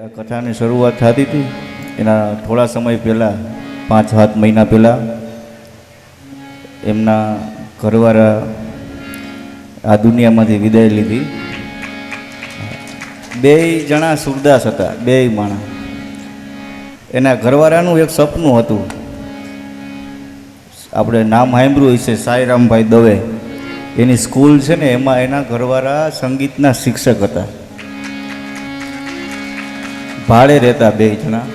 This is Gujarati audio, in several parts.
કથાની શરૂઆત થતી હતી એના થોડા સમય પહેલાં 5-7 મહિના પહેલાં એમના ઘરવાળા આ દુનિયામાંથી વિદાય લીધી. 2 જણા સુરદાસ હતા, 2 માણસ. એના ઘરવાળાનું એક સપનું હતું, આપણે નામ સાંભળ્યું હશે, સાંઈરામભાઈ દવે. એની સ્કૂલ છે ને એમાં એના ઘરવાળા સંગીતના શિક્ષક હતા, ભાડે રહેતા 2 જણા.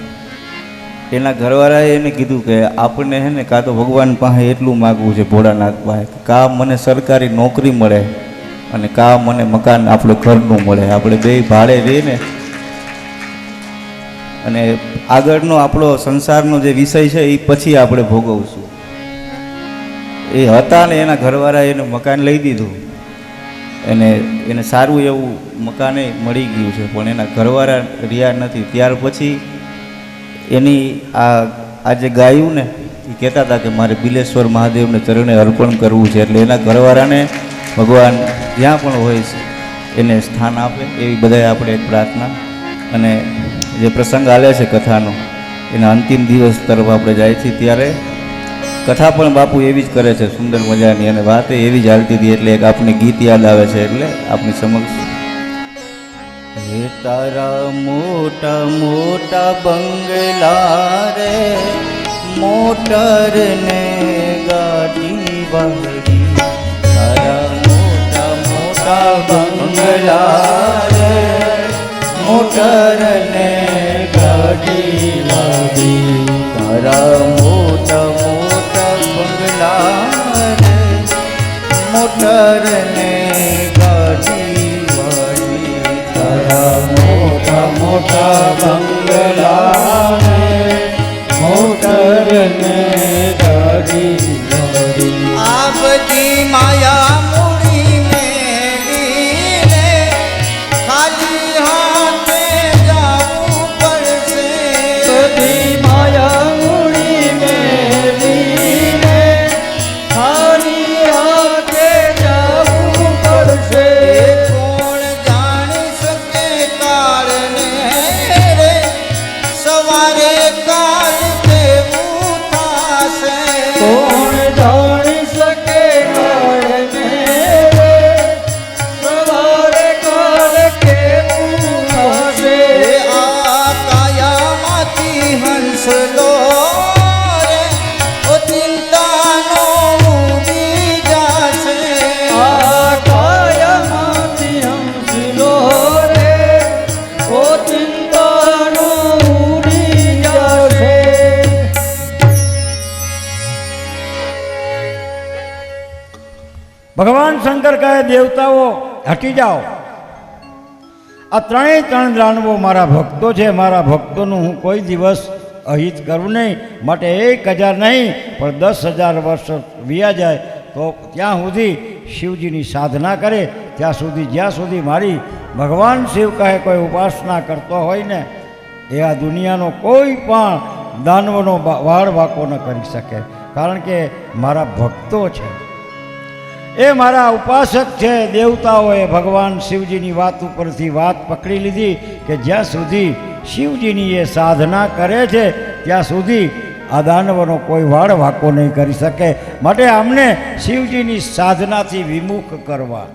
એના ઘરવાળાએ એને કીધું કે આપણને છે ને કાં તો ભગવાન પાસે એટલું માગવું છે ભોળાનાથ પાસે, કાં મને સરકારી નોકરી મળે અને કાં મને મકાન આપણે ઘરનું મળે. આપણે 2 ભાડે રહીને અને આગળનો આપણો સંસારનો જે વિષય છે એ પછી આપણે ભોગવશું. એ હતા ને એના ઘરવાળાએ એને મકાન લઈ દીધું, એને સારું એવું મકાને મળી ગયું છે, પણ એના ઘરવાળા રહ્યા નથી. ત્યાર પછી એની આ જે ગાયું ને એ કહેતા હતા કે મારે બિલેશ્વર મહાદેવને ચરણે અર્પણ કરવું છે, એટલે એના ઘરવાળાને ભગવાન જ્યાં પણ હોય છે એને સ્થાન આપે એવી બધાએ આપણે એક પ્રાર્થના. અને જે પ્રસંગ હાલે છે કથાનો એના અંતિમ દિવસ તરફ આપણે જાય છીએ, ત્યારે કથા પણ બાપુ એવી જ કરે છે, સુંદર મજાની, અને વાત એવી જ હાલતી હતી. એટલે એક આપને ગીત યાદ આવે છે, એટલે આપની સમક્ષ. હે તારા મોટા મોટા બંગલા રે, મોટર ને ગાડી વાળી, તારા મોટા મોટા બંગલા રે, મોટર ને ગાડી વાળી, તારા મોટા મોટા બંગલા રે, મોટર ને ગાડી વાળી, તારા મોટા મોટા બંગલા રે, મોટર ને ગાડી વાળી. આ બધી માયા મૂડી મેળીને ખાલી હાથે જાવું પડશે. બધી માયા મૂડી મેળીને ખાલી હાથે જાવું પડશે. કોણ જાણી શકે કાળને રે, સવારે કાળ કેવું થાશે. કોણ જાણી શકે કાળને રે, સવારે કાળ કેવું થશે. આ કાયામાંથી હંસલો રે, ઓ ચિંતાનો ઉડી જાશે. આ કાયામાંથી હંસલો રે, ઓ ચિંતાનો ઉડી જાશે. ભગવાન શંકર કહે, દેવતાઓ હટી જાઓ, આ 3 દાનવો મારા ભક્તો છે, મારા ભક્તોનું હું કોઈ દિવસ અહિત કરું નહીં. માટે 1000 નહીં પણ 10,000 વર્ષ વીયા જાય તો ત્યાં સુધી શિવજીની સાધના કરે, ત્યાં સુધી જ્યાં સુધી મારી ભગવાન શિવ કહે કોઈ ઉપાસના કરતો હોય ને, એ આ દુનિયાનો કોઈ પણ દાનવનો વાળ વાંકો ન કરી શકે, કારણ કે મારા ભક્તો છે, એ મારા ઉપાસક છે. દેવતાઓએ ભગવાન શિવજીની વાત ઉપરથી વાત પકડી લીધી કે જ્યાં સુધી શિવજીની એ સાધના કરે છે ત્યાં સુધી આ દાનવનો કોઈ વાળ વાંકો નહીં કરી શકે. માટે આમને શિવજીની સાધનાથી વિમુખ કરવા,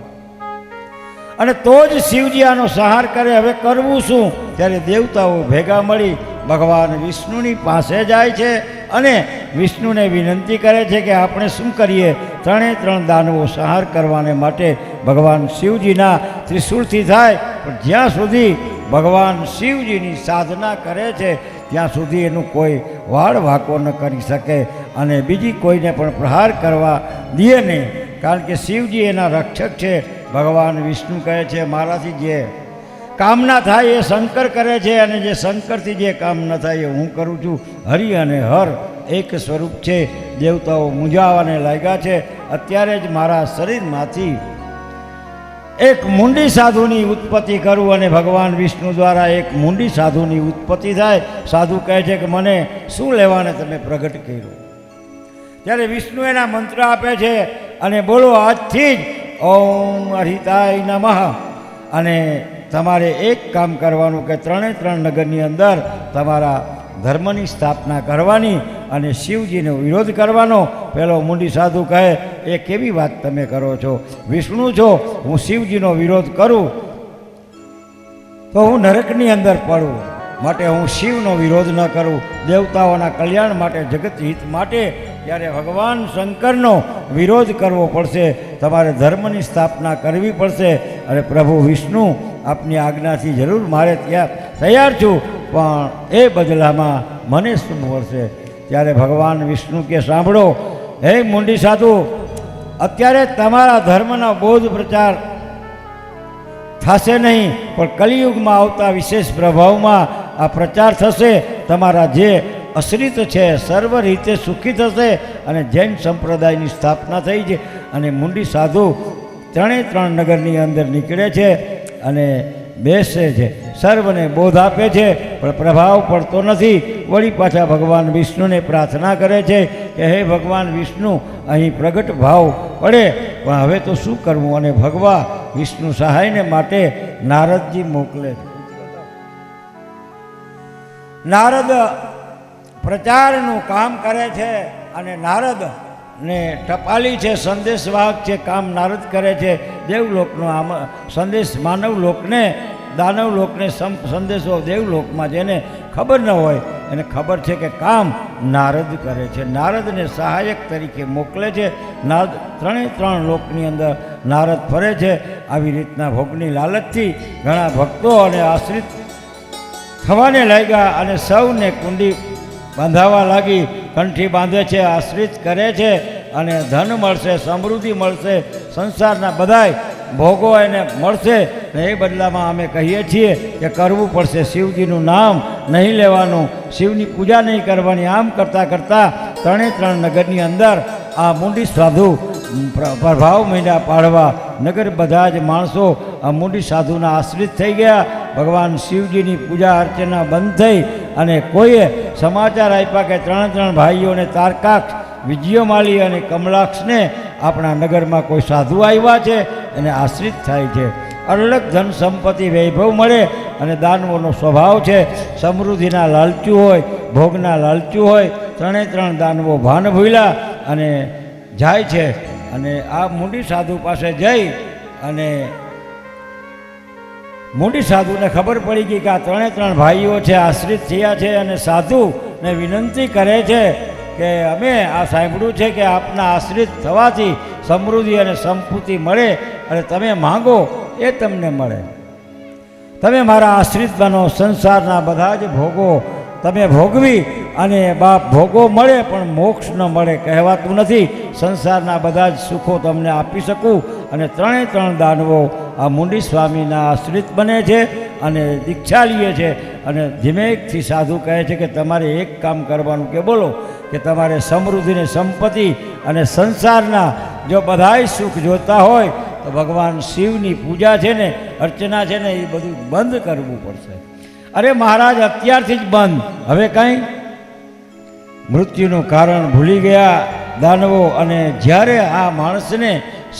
અને તો જ શિવજી આનો સહાર કરે. હવે કરવું શું? ત્યારે દેવતાઓ ભેગા મળી ભગવાન વિષ્ણુની પાસે જાય છે અને વિષ્ણુને વિનંતી કરે છે કે આપણે શું કરીએ. 3 દાનવો સહાર કરવાને માટે ભગવાન શિવજીના ત્રિશૂળથી થાય, પણ જ્યાં સુધી ભગવાન શિવજીની સાધના કરે છે ત્યાં સુધી એનું કોઈ વાળ વાંકો ન કરી શકે અને બીજી કોઈને પણ પ્રહાર કરવા દે નહીં, કારણ કે શિવજી એના રક્ષક છે. ભગવાન વિષ્ણુ કહે છે મારાથી જે કામના થાય એ શંકર કરે છે, અને જે શંકરથી જે કામ ન થાય એ હું કરું છું. હરિ અને હર એક સ્વરૂપ છે. દેવતાઓ મૂંઝાવાને લાગ્યા છે. અત્યારે જ મારા શરીરમાંથી એક મૂંડી સાધુની ઉત્પત્તિ કરું, અને ભગવાન વિષ્ણુ દ્વારા એક મૂંડી સાધુની ઉત્પત્તિ થાય. સાધુ કહે છે કે મને શું લેવાને તમે પ્રગટ કર્યું. ત્યારે વિષ્ણુ એના મંત્ર આપે છે અને બોલો આજથી જ ઓમ હરિતાય નમઃ, અને તમારે એક કામ કરવાનું કે ત્રણે ત્રણ નગરની અંદર તમારા ધર્મની સ્થાપના કરવાની અને શિવજીનો વિરોધ કરવાનો. પેલો મુંડી સાધુ કહે, એ કેવી વાત તમે કરો છો? વિષ્ણુ છો, હું શિવજીનો વિરોધ કરું તો હું નરકની અંદર પડું, માટે હું શિવનો વિરોધ ન કરું. દેવતાઓના કલ્યાણ માટે, જગત હિત માટે ત્યારે ભગવાન શંકરનો વિરોધ કરવો પડશે. તમારે ધર્મની સ્થાપના કરવી પડશે. અને પ્રભુ વિષ્ણુ આપની આજ્ઞાથી જરૂર મારે ત્યાં તૈયાર છું, પણ એ બદલામાં મને શું મળશે? ત્યારે ભગવાન વિષ્ણુ કે, સાંભળો હે મુંડી સાધુ, અત્યારે તમારા ધર્મનો બોધ પ્રચાર થશે નહીં, પણ કલિયુગમાં આવતા વિશેષ પ્રભાવમાં આ પ્રચાર થશે. તમારા જે અશ્રિત છે સર્વ રીતે સુખી થશે અને જૈન સંપ્રદાયની સ્થાપના થઈ છે. અને મુંડી સાધુ ત્રણ નગરની અંદર નીકળે છે અને બેસે છે, સર્વને બોધ આપે છે, પણ પ્રભાવ પડતો નથી. વળી પાછા ભગવાન વિષ્ણુને પ્રાર્થના કરે છે કે હે ભગવાન વિષ્ણુ, અહીં પ્રગટ ભાવ પડે, પણ હવે તો શું કરવું? અને ભગવાન વિષ્ણુ સહાયને માટે નારદજી મોકલે છે. નારદ પ્રચારનું કામ કરે છે અને નારદ ને ટપાલી છે, સંદેશવાહક છે, કામ નારદ કરે છે. દેવલોકનો આમ સંદેશ માનવ લોકને, દાનવ લોકને સંદેશો દેવલોકમાં જેને ખબર ન હોય એને ખબર છે કે કામ નારદ કરે છે. નારદને સહાયક તરીકે મોકલે છે. નારદ ત્રણ લોકની અંદર નારદ ફરે છે. આવી રીતના ભોગની લાલચથી ઘણા ભક્તો અને આશ્રિત થવાને લાગ્યા અને સૌને કુંડી બાંધાવા લાગી. કંઠી બાંધે છે, આશ્રિત કરે છે અને ધન મળશે, સમૃદ્ધિ મળશે, સંસારના બધાય ભોગો એને મળશે. ને એ બદલામાં અમે કહીએ છીએ કે કરવું પડશે શિવજીનું નામ નહીં લેવાનું, શિવની પૂજા નહીં કરવાની. આમ કરતાં કરતાં ત્રણ નગરની અંદર આ મુંડી સાધુ પ્રભાવ મહિના પાડવા નગર બધા જ માણસો આ મુંડી સાધુના આશ્રિત થઈ ગયા. ભગવાન શિવજીની પૂજા અર્ચના બંધ થઈ અને કોઈએ સમાચાર આપ્યા કે ત્રણ ભાઈઓને તારકાક્ષ, વિજયમાલી અને કમલાક્ષને આપણા નગરમાં કોઈ સાધુ આવ્યા છે, એને આશ્રિત થાય છે. અલગ ધન સંપત્તિ વૈભવ મળે અને દાનવોનો સ્વભાવ છે સમૃદ્ધિના લાલચું હોય, ભોગના લાલચું હોય. ત્રણ દાનવો ભાન ભૂલ્યા અને જાય છે. અને આ મુંડી સાધુ પાસે જઈ અને મુંડી સાધુને ખબર પડી ગઈ કે આ ત્રણ ભાઈઓ છે આશ્રિત થયા છે અને સાધુને વિનંતી કરે છે કે અમે આ સાંભળ્યું છે કે આપના આશ્રિત થવાથી સમૃદ્ધિ અને સંપત્તિ મળે અને તમે માંગો એ તમને મળે. તમે મારા આશ્રિત બનો, સંસારના બધા જ ભોગો તમે ભોગવી અને બાપ ભોગો મળે પણ મોક્ષ ન મળે. કહેવાતું નથી સંસારના બધા જ સુખો તમને આપી શકું. અને ત્રણ દાનવો આ મુંડી સ્વામીના આશ્રિત બને છે અને દીક્ષા લે છે. અને ધીમેકથી સાધુ કહે છે કે તમારે એક કામ કરવાનું, કે બોલો, કે તમારે સમૃદ્ધિને, સંપત્તિ અને સંસારના જો બધાય સુખ જોતા હોય તો ભગવાન શિવની પૂજા છે ને, અર્ચના છે ને, એ બધું બંધ કરવું પડશે. અરે મહારાજ, અત્યારથી જ બંધ. હવે કાંઈ મૃત્યુનું કારણ ભૂલી ગયા દાનવો. અને જ્યારે આ માણસને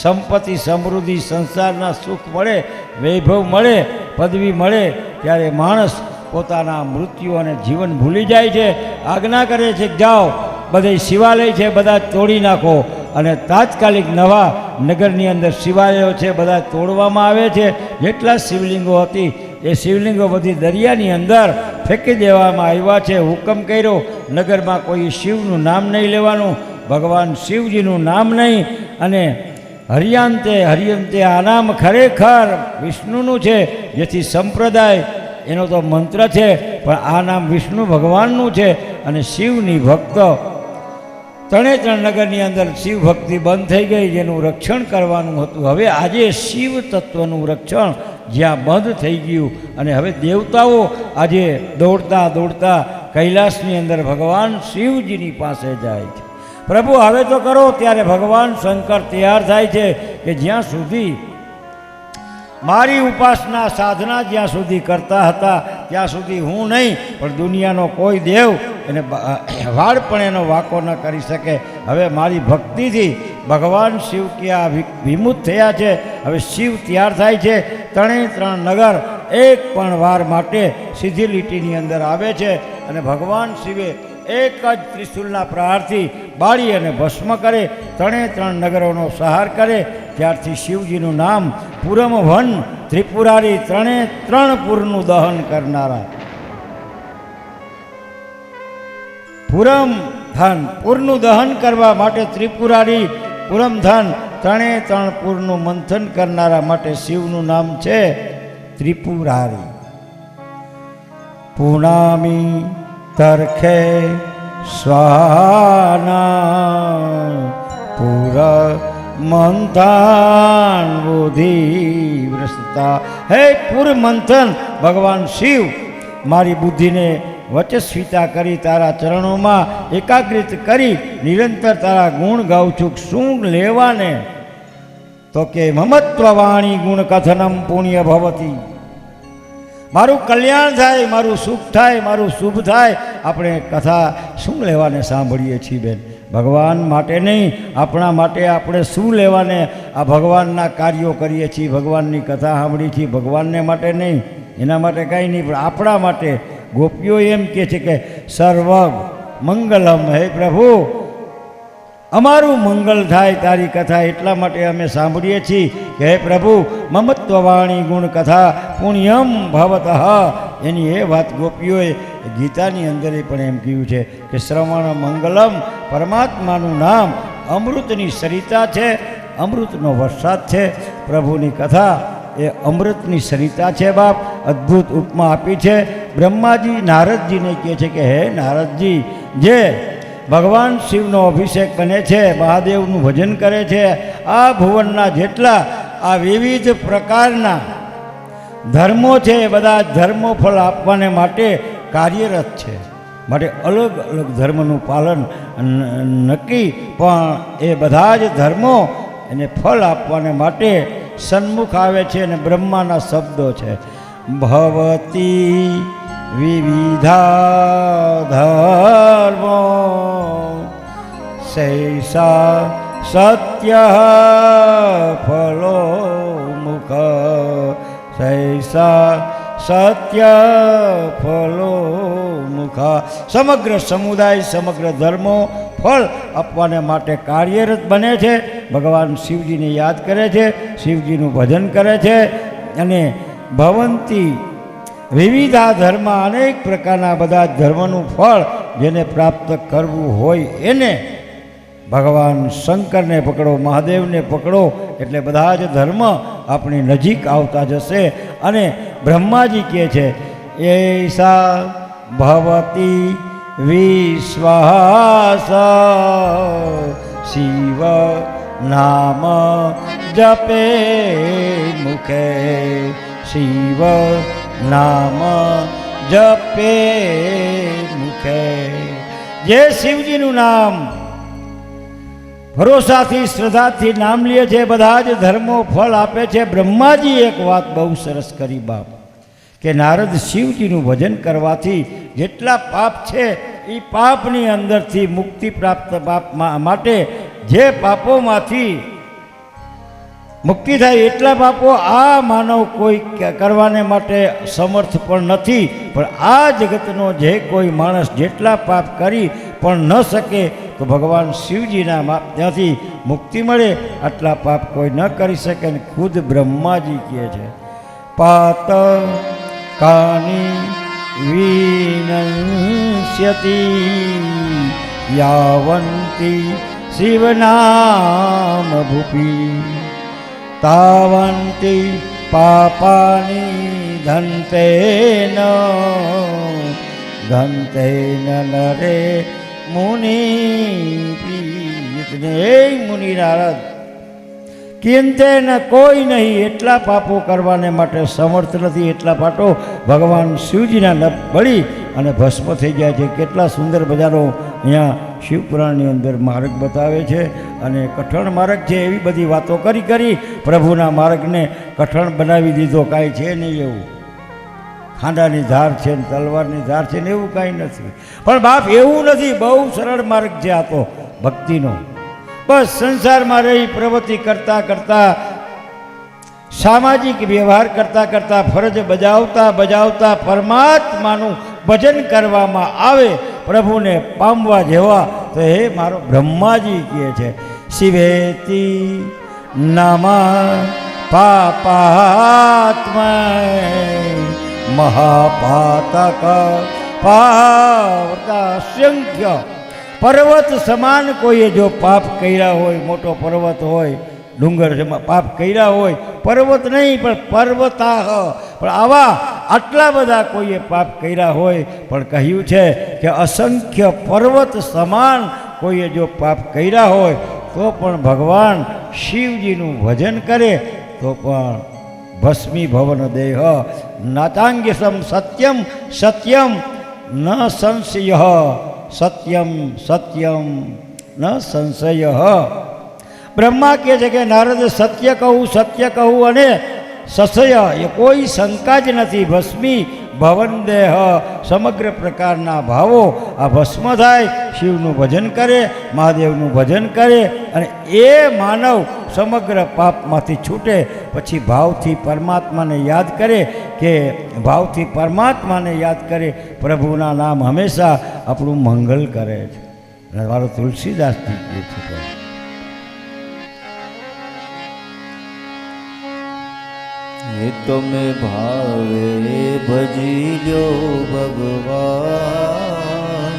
સંપત્તિ, સમૃદ્ધિ, સંસારના સુખ મળે, વૈભવ મળે, પદવી મળે, ત્યારે માણસ પોતાના મૃત્યુ અને જીવન ભૂલી જાય છે. આજ્ઞા કરે છે કે જાઓ, બધે શિવાલય છે બધા તોડી નાખો. અને તાત્કાલિક નવા નગરની અંદર શિવાલયો છે બધા તોડવામાં આવે છે. જેટલા શિવલિંગો હતી એ શિવલિંગો બધી દરિયાની અંદર ફેંકી દેવામાં આવ્યા છે. હુકમ કર્યો નગરમાં કોઈ શિવનું નામ નહીં લેવાનું, ભગવાન શિવજીનું નામ નહીં. અને હરિયંતે આ નામ ખરેખર વિષ્ણુનું છે, જેથી સંપ્રદાય એનો તો મંત્ર છે, પણ આ નામ વિષ્ણુ ભગવાનનું છે. અને શિવની ભક્ત ત્રણ નગરની અંદર શિવ ભક્તિ બંધ થઈ ગઈ, જેનું રક્ષણ કરવાનું હતું. હવે આજે શિવ તત્વનું રક્ષણ જ્યાં બંધ થઈ ગયું અને હવે દેવતાઓ આજે દોડતા દોડતા કૈલાસની અંદર ભગવાન શિવજીની પાસે જાય છે. પ્રભુ હવે તો કરો. ત્યારે ભગવાન શંકર તૈયાર થાય છે કે જ્યાં સુધી મારી ઉપાસના સાધના જ્યાં સુધી કરતા હતા ત્યાં સુધી હું નહીં, પણ દુનિયાનો કોઈ દેવ એને વાળ પણ એનો વાંકો ન કરી શકે. હવે મારી ભક્તિથી ભગવાન શિવ ક્યાં વિમુખ થયા છે. હવે શિવ તૈયાર થાય છે. ત્રણ નગર એક પણ વાર માટે સીધી લીટીની અંદર આવે છે અને ભગવાન શિવે એક જ ત્રિશુલના પ્રહારથી બાળી અને ભસ્મ કરે, ત્રણ નગરોનો સંહાર કરે. ત્યારથી શિવજીનું નામ પુરમવન, ત્રિપુરારી, ત્રણ પુરનું દહન કરનારા. પુરમધન, પુરનું દહન કરવા માટે ત્રિપુરારી, પુરમધન, ત્રણ પુરનું મંથન કરનારા માટે શિવનું નામ છે ત્રિપુરારી. પૂનામી તરખે સ્વાના પુર મંથન બુધિ વ્રસતા. હે પુર મંથન, ભગવાન શિવ મારી બુદ્ધિને વચસ્વીતા કરી તારા ચરણોમાં એકાગ્રિત કરી નિરંતર તારા ગુણ ગાઉં છું. શું લેવાને? તો કે મમત્વ વાણી ગુણ કથનમ પુણ્ય ભવતી. મારું કલ્યાણ થાય, મારું સુખ થાય, મારું શુભ થાય. આપણે કથા શું લેવાને સાંભળીએ છીએ બેન? ભગવાન માટે નહીં, આપણા માટે આપણે શું લેવાને આ ભગવાનના કાર્યો કરીએ છીએ, ભગવાનની કથા સાંભળીએ છીએ. ભગવાનને માટે નહીં, એના માટે કાંઈ નહીં, પણ આપણા માટે. ગોપીઓ એમ કહે છે કે સર્વ મંગલમ, હે પ્રભુ અમારું મંગલ થાય તારી કથા, એટલા માટે અમે સાંભળીએ છીએ કે હે પ્રભુ મમત્વવાણી ગુણ કથા પુણ્યમ ભવતઃ. એની એ વાત ગોપીઓએ ગીતાની અંદર પણ એમ કહ્યું છે કે શ્રવણ મંગલમ, પરમાત્માનું નામ અમૃતની સરિતા છે, અમૃતનો વરસાદ છે. પ્રભુની કથા એ અમૃતની સરિતા છે બાપ. અદ્ભુત ઉપમા આપી છે. બ્રહ્માજી નારદજીને કહે છે કે હે નારદજી, જે ભગવાન શિવનો અભિષેક બને છે, મહાદેવનું ભજન કરે છે, આ ભુવનના જેટલા આ વિવિધ પ્રકારના ધર્મો છે, બધા ધર્મો ફળ આપવાને માટે કાર્યરત છે. માટે અલગ અલગ ધર્મનું પાલન નક્કી, પણ એ બધા જ ધર્મો એને ફળ આપવાને માટે સન્મુખ આવે છે. અને બ્રહ્માના શબ્દો છે ભવતી વિવિધા ધર્મો શૈષા સત્ય ફલો મુખ, શૈષા સત્ય ફલો મુખ. સમગ્ર સમુદાય, સમગ્ર ધર્મો ફળ આપવાને માટે કાર્યરત બને છે. ભગવાન શિવજીને યાદ કરે છે, શિવજીનું ભજન કરે છે. અને ભવંતી વિવિધા ધર્મ, અનેક પ્રકારના બધા ધર્મનું ફળ જેને પ્રાપ્ત કરવું હોય એને ભગવાન શંકરને પકડો, મહાદેવને પકડો, એટલે બધા જ ધર્મ આપણી નજીક આવતા જશે. અને બ્રહ્માજી કહે છે એસા ભવતી વિશ્વાસ શિવ નામ જપે મુખે, શિવ નામ જપે મુખે. જે શિવજીનું નામ ભરોસાથી શ્રદ્ધાથી નામ લે છે, બધા જ ધર્મો ફળ આપે છે. બ્રહ્માજી એક વાત બહુ સરસ કરી બાપ, કે નારદ શિવજીનું ભજન કરવાથી જેટલા પાપ છે એ પાપની અંદરથી મુક્તિ પ્રાપ્ત પાપ માટે, જે પાપોમાંથી મુક્તિ થાય એટલા પાપો આ માનવ કોઈ કરવાને માટે સમર્થ પણ નથી. પણ આ જગતનો જે કોઈ માણસ જેટલા પાપ કરી પણ ન શકે તો ભગવાન શિવજીના ત્યાંથી મુક્તિ મળે. આટલા પાપ કોઈ ન કરી શકે. અને ખુદ બ્રહ્માજી કહે છે પાત કાની વિનશ્યતી યાવંતી શિવનામ ભૂપી, તાવંતી પાપાની ધંતેન નરે મુનિ પ્રિયતને. હે મુનિ નારદ, કિંતે ન કોઈ નહીં એટલા પાપો કરવાને માટે સમર્થ નથી. એટલા પાપો ભગવાન શિવજીના લપ બળી અને ભસ્મ થઈ જાય છે. કેટલા સુંદર બજારો અહીંયા શિવપુરાણની અંદર માર્ગ બતાવે છે. અને કઠણ માર્ગ છે એવી બધી વાતો કરી પ્રભુના માર્ગને કઠણ બનાવી દીધો. કાંઈ છે નહીં એવું. ખાંડાની ધાર છે ને તલવારની ધાર છે ને એવું કાંઈ નથી. પણ બાપ એવું નથી, બહુ સરળ માર્ગ છે આ તો ભક્તિનો. બસ સંસારમાં રહી પ્રવૃત્તિ કરતાં કરતાં સામાજિક વ્યવહાર કરતાં કરતાં ફરજ બજાવતા બજાવતા પરમાત્માનું ભજન કરવામાં આવે પ્રભુને પામવા જેવા, તો હે મારો બ્રહ્માજી કહે છે શિવેતી નામા પાપાત્મા મહાપાતક પાવતાસંખ્ય. પર્વત સમાન કોઈએ જો પાપ કર્યા હોય, મોટો પર્વત હોય, ડુંગર પાપ કર્યા હોય, પર્વત નહીં પણ પર્વતાહ, પણ આવા આટલા બધા કોઈએ પાપ કર્યા હોય, પણ કહ્યું છે કે અસંખ્ય પર્વત સમાન કોઈએ જો પાપ કર્યા હોય તો પણ ભગવાન શિવજીનું ભજન કરે તો પણ ભસ્મી ભવન દેહ નાતાંગ્યસમ સત્યમ સત્યમ ન સંશય સત્યમ સત્યમ ન સંશય. બ્રહ્મા કહે છે કે નારદ સત્ય કહું અને સશય એ કોઈ શંકા જ નથી. ભસ્મી ભવન દેહ સમગ્ર પ્રકારના ભાવો આ ભસ્મ થાય, શિવનું ભજન કરે, મહાદેવનું ભજન કરે અને એ માનવ સમગ્ર પાપમાંથી છૂટે. પછી ભાવથી પરમાત્માને યાદ કરે, કે ભાવથી પરમાત્માને યાદ કરે, પ્રભુના નામ હંમેશા આપણું મંગલ કરે છે. મારો તુલસીદાસજી કહે છે એ તમે ભાવે ભજી લો ભગવાન,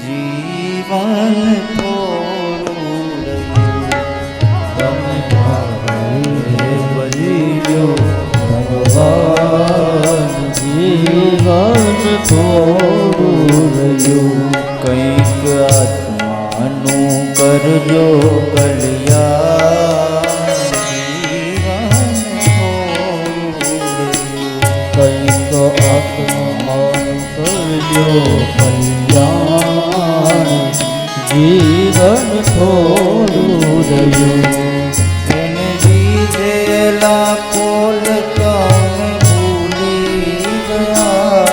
જીવન થોડું રહ્યું. તમે ભાવે ભજી લો ભગવાન, જીવન થોડું રહ્યું. કંઈક આત્માનું કરજો કલ્યાણ, કંઈક આત્માનું કરજો કલ્યાણ, જીવન થોડું રહ્યું. એને લીધેલા કોલ તમે ભૂલી ગયા,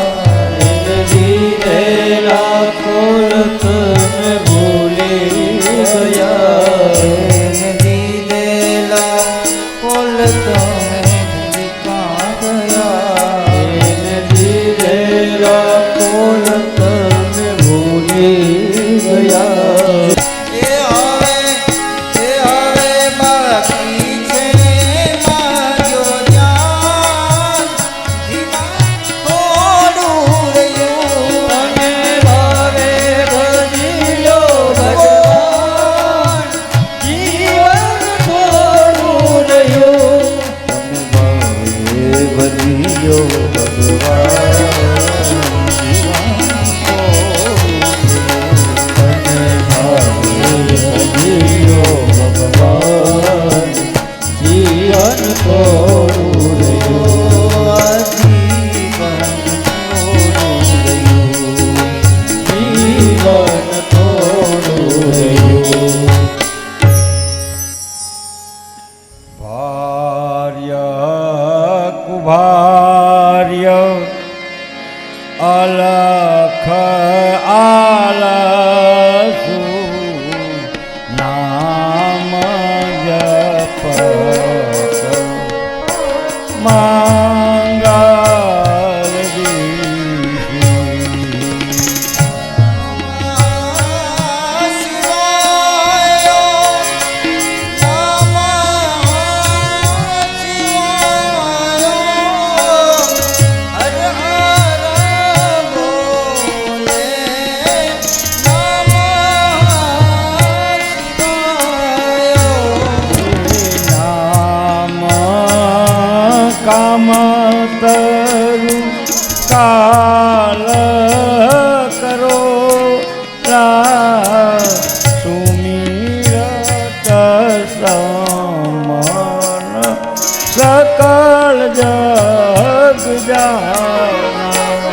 એને લીધેલા કોલ તમે ભૂલી ગયા, એને લીધેલા કોલ તમે ભાર્ય અલખ આલસુ નામ જપ મંગલ કામતરુ કાલ કરો સુમિરત સમન સકલ જગ જાના.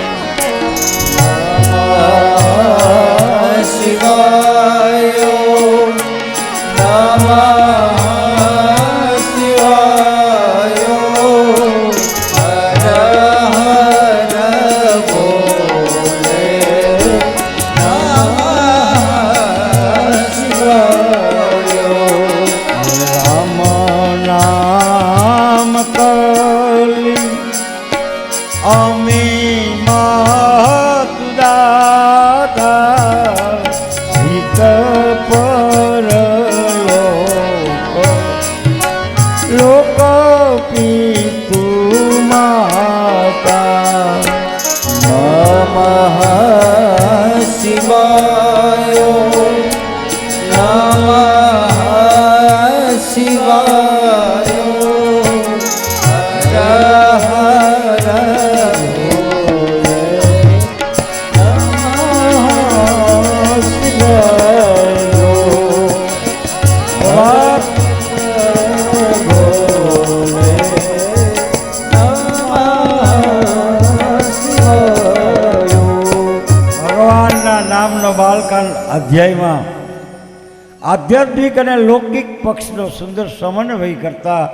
શિવાય નમઃ શિવાય. નમઃ શિવાય નમઃ શિવાય હર હર ભગવાનના નામનો બાલકાંડ અધ્યાયમાં આધ્યાત્મિક અને લૌકિક પક્ષનો સુંદર સમન્વય કરતા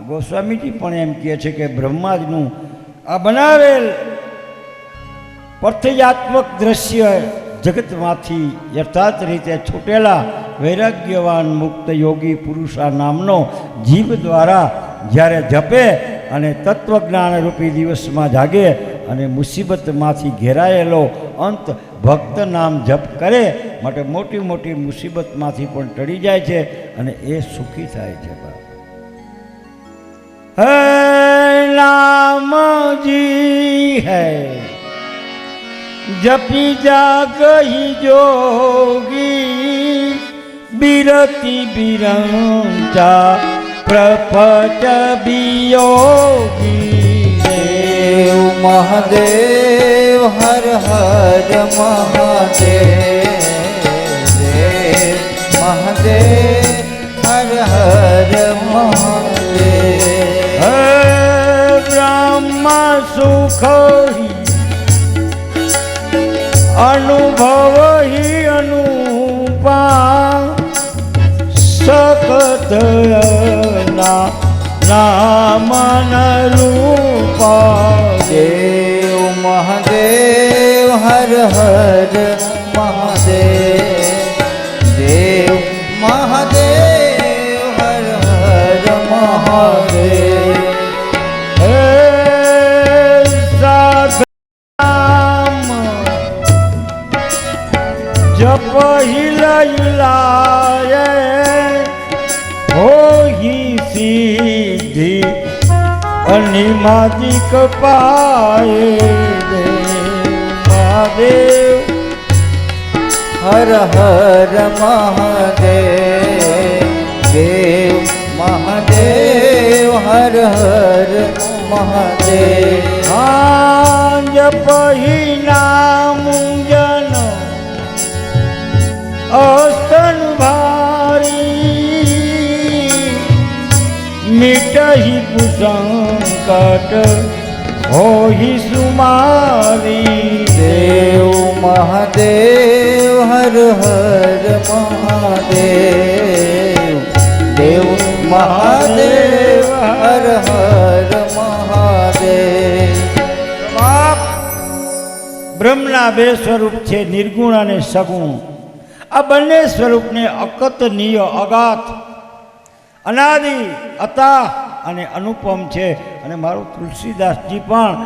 ગોસ્વામીજી પણ એમ કહે છે કે બ્રહ્માજીનું આ બનાવેલ પ્રત્યયાત્મક દ્રશ્ય જગતમાંથી યથાર્થ રીતે છૂટેલા વૈરાગ્યવાન મુક્ત યોગી પુરુષ આ નામનો જીભ દ્વારા જ્યારે જપે અને તત્વજ્ઞાન રૂપી દિવસમાં જાગે અને મુસીબતમાંથી ઘેરાયેલો અંત ભક્ત નામ જપ કરે માટે મોટી મોટી મુસીબતમાંથી પણ ટળી જાય છે અને એ સુખી થાય છે હે નામજી હૈ जपी जागही जोगी बिरति बिरंचा प्रपट वियोगी देव महादेव हर हर महादेव देव महादेव हर हर महादेव हे ब्रह्म सुख अनुभव ही अनुपा सकत नाम रूपा देव महादेव हर हर महादेव देव महादेव हर हर महादेव हे साधु जप हिलाए हो ही सीधी अनिमादिक पाए महादेव हर हर महादेव देव महादेव हर हर महादेव हाँ जप ही नाम जन अस्तन भारी मिटहि कुसंकट होहि सुमारी देव महादेव हर हर महादेव देव महादेव हर हर महादेव બ્રહ્મના બે સ્વરૂપ છે નિર્ગુણ અને સગુણ આ બંને સ્વરૂપને અકથનીય અગાધ અનાદિ અતાહ અને અનુપમ છે અને મારું તુલસીદાસજી પણ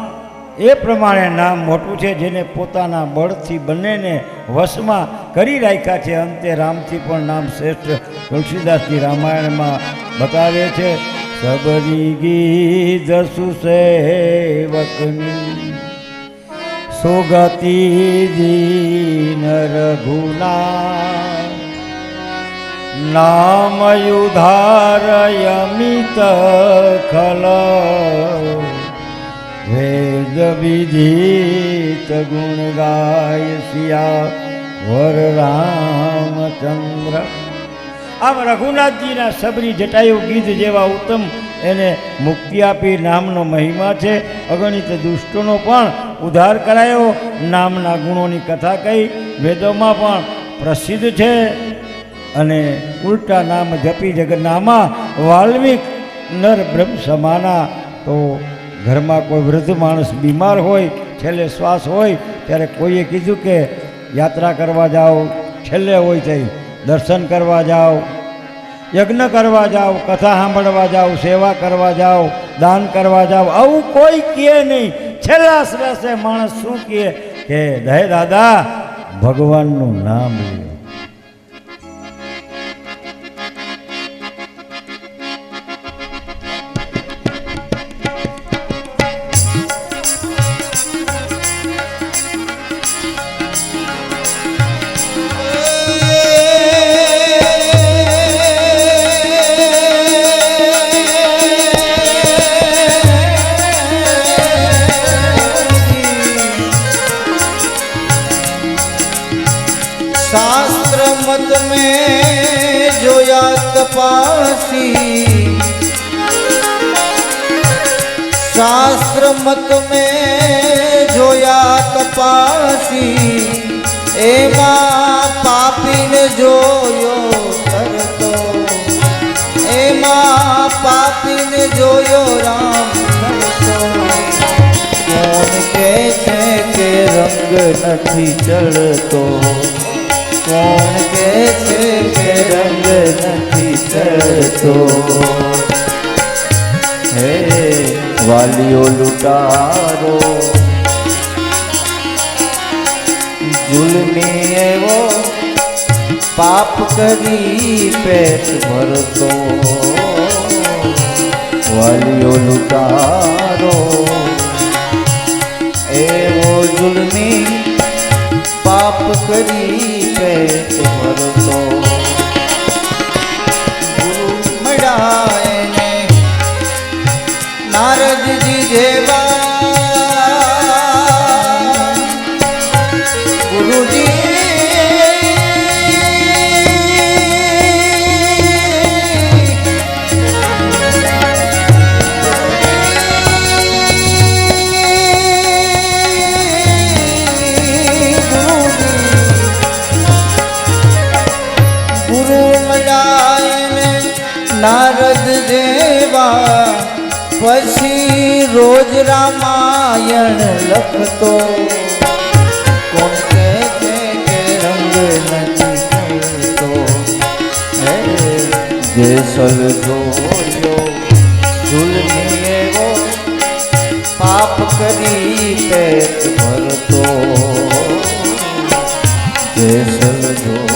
એ પ્રમાણે નામ મોટું છે જેને પોતાના બળથી બંનેને વશમાં કરી રાખ્યા છે અંતે રામથી પણ નામ શ્રેષ્ઠ તુલસીદાસજી રામાયણમાં બતાવે છે સબરી ગીત સુસેવકની સુગતિ દીન રઘુના નામ યુધારયમિત ખલ વેદ વિધિત ગુણ ગાય સિયા વર રામચંદ્ર આમ રઘુનાથજીના સબરી જટાયુ ગીત જેવા ઉત્તમ એને મુક્તિ આપી નામનો મહિમા છે અગણિત દુષ્ટોનો પણ ઉદ્ધાર કરાયો નામના ગુણોની કથા કહી વેદોમાં પણ પ્રસિદ્ધ છે અને ઉલટા નામ જપી જગન્નામા વાલ્મિક નર બ્રહ્મ સમાના તો ઘરમાં કોઈ વૃદ્ધ માણસ બીમાર હોય છેલ્લે શ્વાસ હોય ત્યારે કોઈએ કીધું કે યાત્રા કરવા જાઓ છેલ્લે હોય થઈ દર્શન કરવા જાઓ યજ્ઞ કરવા જાઓ કથા સાંભળવા જાઓ સેવા કરવા જાઓ દાન કરવા જાઓ આવું કોઈ કહે નહીં છેલ્લા શ્વાસે માણસ શું કહે કે હે દાદા ભગવાનનું નામ લ્યો मत में जोया तपासी, शास्त्र मत में जोया तपासी, एमा पापी ने जोयो तरतो, एमा पापी ने जोयो राम तरतो। कौन के छे के रंग નથી ચડતો, કોણ કે છે કે રંગ નથી ચડતો। હે વાલીઓ લૂંટારો જુલમી એવો પાપ કરી પેટ ભરતો, વાલીઓ લૂંટારો એવો જુલમી પાપ કરી પેટ ભરતો। ગુરુ મળ્યા એને નારદજી જેવા, ગુરુજી નારદ જેવા પછી રોજ રામાયણ લખતો, કોણ કે છે કે રંગ નથી ચડતો। જે સલ જોયો ઝૂલમી એવો પાપ કરી પેટ ભરતો, જે સલ જોયો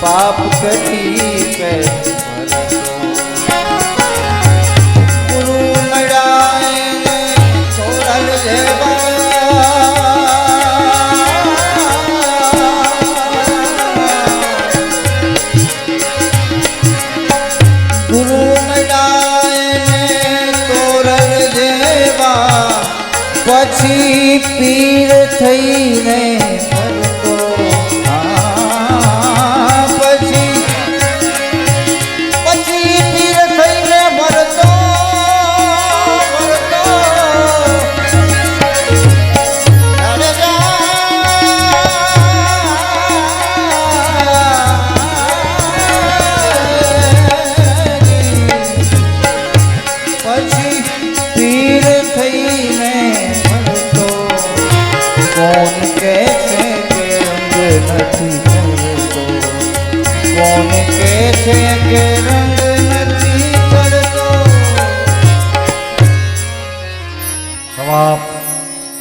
પાપ કરી પેટ ભરતો। ગુરુ મળ્યા એને તોરલ જેવા, ગુરુ મળ્યા એને તોરલ જેવા પછી પીર થઈને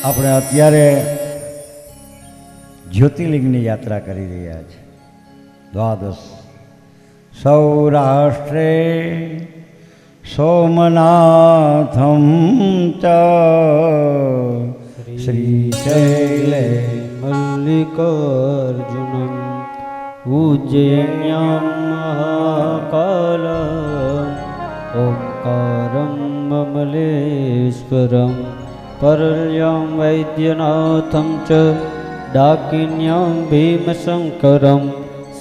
આપણે અત્યારે જ્યોતિર્લિંગની યાત્રા કરી રહ્યા છે। દ્વાદશ સૌરાષ્ટ્રે સોમનાથમ ચ શ્રીશૈલે મલ્લિકાર્જુનમ ઉજ્જૈન્યામ મહાકાલમ ઓંકારમ મમલેશ્વરમ પરલ્યામ વૈદ્યનાથમ ચ ડાકિન્યામ ભીમશંકરમ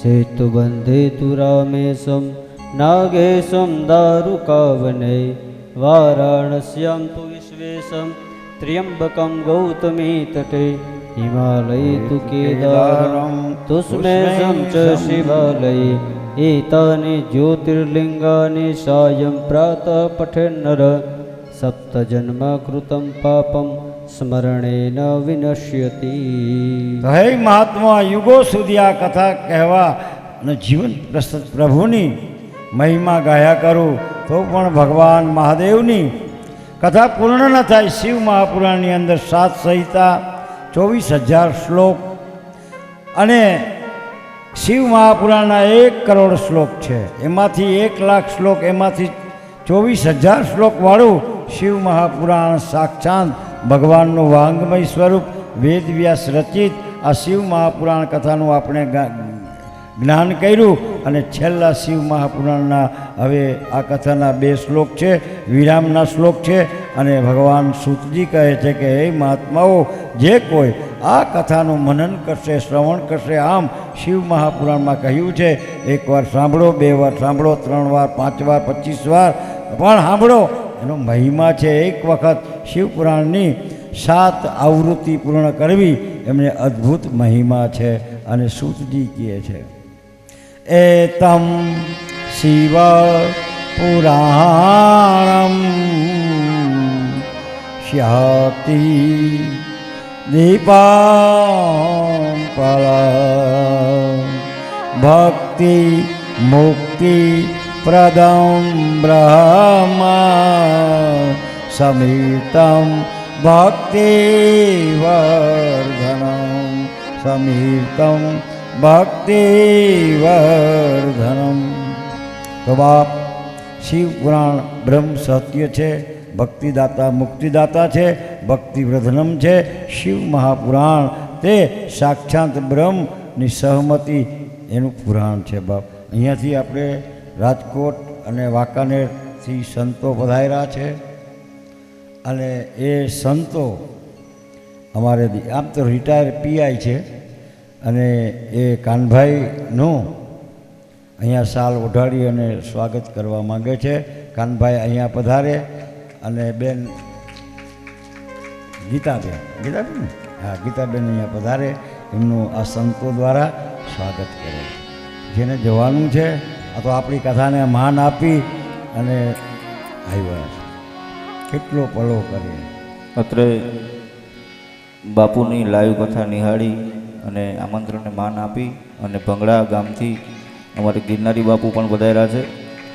સેતુબંધે તુ રામેશમ નાગેશમ દારુકાવને વારાણસ્યામ તુ વિશ્વેશમ ત્ર્યંબકમ ગૌતમી તટે હિમાલય તુ કેદારમ તુષ્મેશમ ચ શિવાલયે એતાની જ્યોતિર્લિંગાની સાયં પ્રાતઃ પઠેન્નર સપ્તજન્મ કૃતમ પાપમ સ્મરણેન વિનશ્યતિ। હે મહાત્મા, યુગો સુધી આ કથા કહેવા અને જીવન પ્રસ્તુત પ્રભુની મહિમા ગાયા કરું તો પણ ભગવાન મહાદેવની કથા પૂર્ણ ન થાય। શિવ મહાપુરાણની અંદર 7 સંહિતા 24,000 શ્લોક અને શિવ મહાપુરાણના 1 કરોડ શ્લોક છે, એમાંથી 1 લાખ શ્લોક, એમાંથી 24,000 શ્લોકવાળું શિવ મહાપુરાણ સાક્ષાત ભગવાનનું વાંગમય સ્વરૂપ વેદ વ્યાસ રચિત આ શિવ મહાપુરાણ કથાનું આપણે જ્ઞાન કર્યું અને છેલ્લા શિવ મહાપુરાણના હવે આ કથાના 2 શ્લોક છે, વિરામના શ્લોક છે. અને ભગવાન સૂતજી કહે છે કે હે મહાત્માઓ, જે કોઈ આ કથાનું મનન કરશે, શ્રવણ કરશે, આમ શિવ મહાપુરાણમાં કહ્યું છે, 1 વાર સાંભળો, 2 વાર સાંભળો, 3 વાર, 5 વાર, 25 વાર પણ સાંભળો. એનો મહિમા છે. એક વખત શિવપુરાણની 7 આવૃત્તિ પૂર્ણ કરવી એમને અદ્ભુત મહિમા છે. અને સૂતજી કહે છે એતમ શિવ પુરાણમ શ્યાતિ દીપાંકળ ભક્તિ મુક્તિ પ્રદમ બ્રહ્મ સમિતમ ભક્તિવર્ધનમ સમિતમ ભક્તિવર્ધનમ. તો બાપ, શિવ પુરાણ બ્રહ્મ સત્ય છે, ભક્તિદાતા મુક્તિદાતા છે, ભક્તિવર્ધનમ છે. શિવ મહાપુરાણ તે સાક્ષાત બ્રહ્મની સહમતિ એનું પુરાણ છે બાપ. અહીંયાથી આપણે રાજકોટ અને વાંકાનેરથી સંતો પધાર્યા છે. અને એ સંતો અમારે આમ તો રિટાયર પીઆઈ છે. અને એ કાનભાઈનું અહીંયા શાલ ઓઢાડી અને સ્વાગત કરવા માગે છે. કાનભાઈ અહીંયા પધારે અને બેન ગીતાબેન ને હા, ગીતાબેન અહીંયા પધારે, એમનું આ સંતો દ્વારા સ્વાગત કરે. જેને જવાનું છે આ તો આપણી કથાને માન આપી અને આવ્યા છે. કેટલો પલો કરીએ. અત્રે બાપુની લાઈવ કથા નિહાળી અને આમંત્રણને માન આપી અને ભંગડા ગામથી અમારે ગિરનારી બાપુ પણ પધાર્યા છે.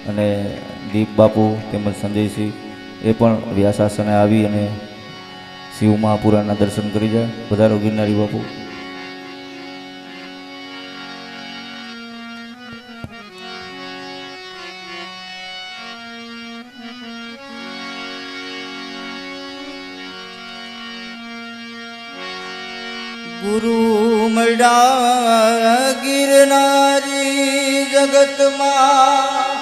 અને દીપ બાપુ તેમજ સંજયસિંહ એ પણ વ્યાસાસને આવી અને શિવ મહાપુરાણના દર્શન કરી જાય. પધારો ગિરનારી બાપુ. ગુરુ મળ્યા ગિરનારી જગતમાં,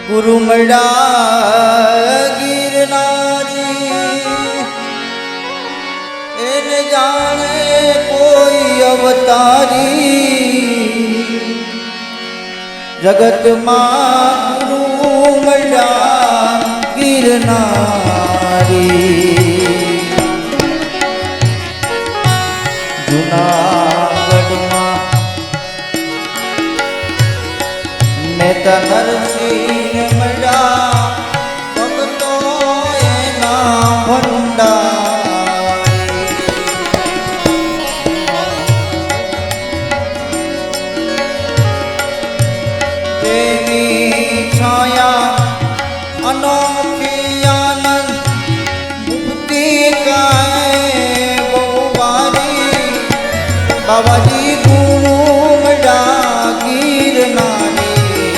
ગુરુ મળ્યા ગિરનારી, એને જાણે કોઈ અવતારી. જગતમાં ગુરુ મળ્યા ગિરનારી. જૂનાગઢમાં મહેતા નરસિંહ મળ્યા, ભક્તો એના ભંડારી. તેની છાયા અનોખી આનંદ મુક્તિ કાય બહુ વારી. બાબાજી ગુરુ મળ્યા ગિરનારી,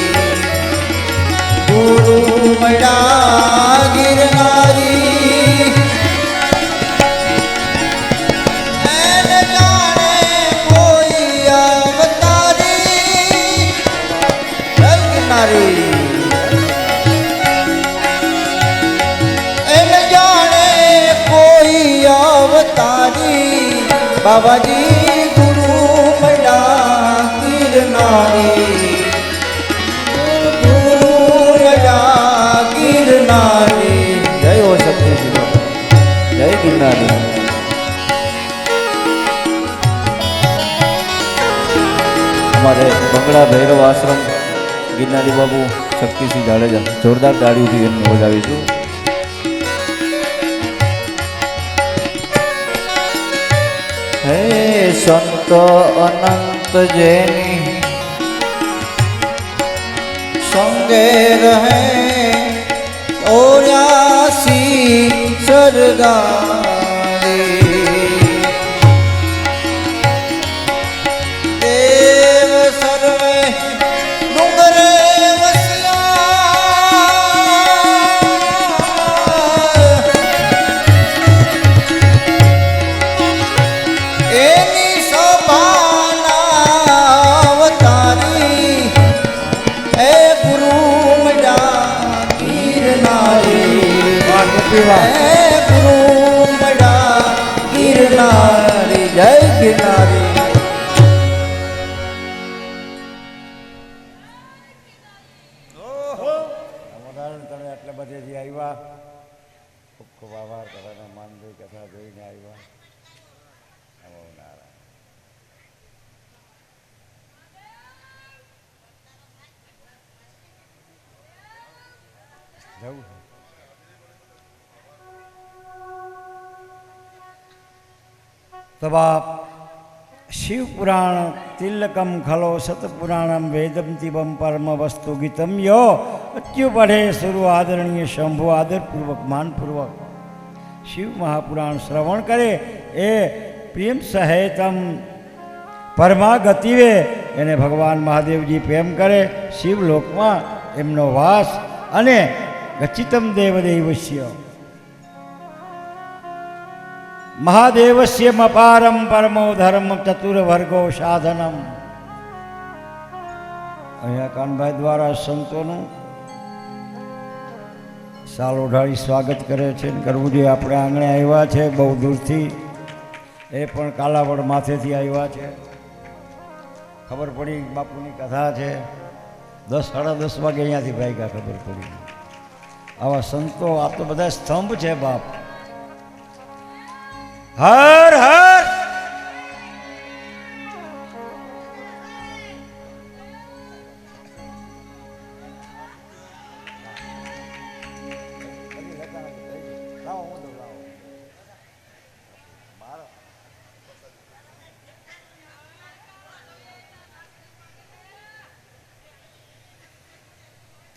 ગુરુ મળ્યા ગિરનારી. એને જાણે કોઈ અવતારી. જય ગિરનારી. એને જાણે કોઈ અવતારી. બાબાજી ગુરુ મળ્યા ગિરનારી, ગુરુ મળ્યા ગિરનારી. જય હો શક્તિસિંહ બાપુ, જય ગિરનારી. અમારે બંગડા ભૈરવ આશ્રમ ગિરનારી બાપુ શક્તિસિંહ જાડેજા જોરદાર તાળીઓથી એમને વધાવીશું. હે સંત અનંત જેની સંગે રહે 84 સરદારી. દેવ સર્વે ડુંગરે વસ્યા, એની સભાના વાહ. ગુરુ મળ્યા ગિરનારી જય ગિરનારી. તમે આટલા બધેથી આવ્યા, ખૂબ ખૂબ આભાર તમારા માનભાઈ કથા જોઈને આવ્યા. નમો નારાયણ. જવું છે. તો બાપ શિવ પુરાણ તિલકમ ખલો સતપુરાણમ વેદમ તિબમ પરમ વસ્તુ ગીતમ યો અત્યુ પઢે સુરુ આદરણીય શંભુ આદરપૂર્વક માનપૂર્વક શિવ મહાપુરાણ શ્રવણ કરે એ પ્રેમ સહેતમ પરમાગતિવે એને ભગવાન મહાદેવજી પ્રેમ કરે. શિવલોકમાં એમનો વાસ અને ગચિતમ દેવદેવસ્ય મહાદેવસ્યમ અપારમ પરમો ધર્મ ચતુર્વર્ગો સાધનમ. અહીંયા કાનભાઈ દ્વારા સંતોનું સાલ ઓઢાડી સ્વાગત કરે છે. કરવું જોઈએ. આપણે આંગણે આવ્યા છે બહુ દૂરથી, એ પણ કાલાવડ માથેથી આવ્યા છે. ખબર પડી બાપુની કથા છે, 10 સાડા 10 વાગે અહીંયાથી ભાગ્યા ખબર પડી. આવા સંતો આ તો બધા સ્તંભ છે બાપ. હર હર.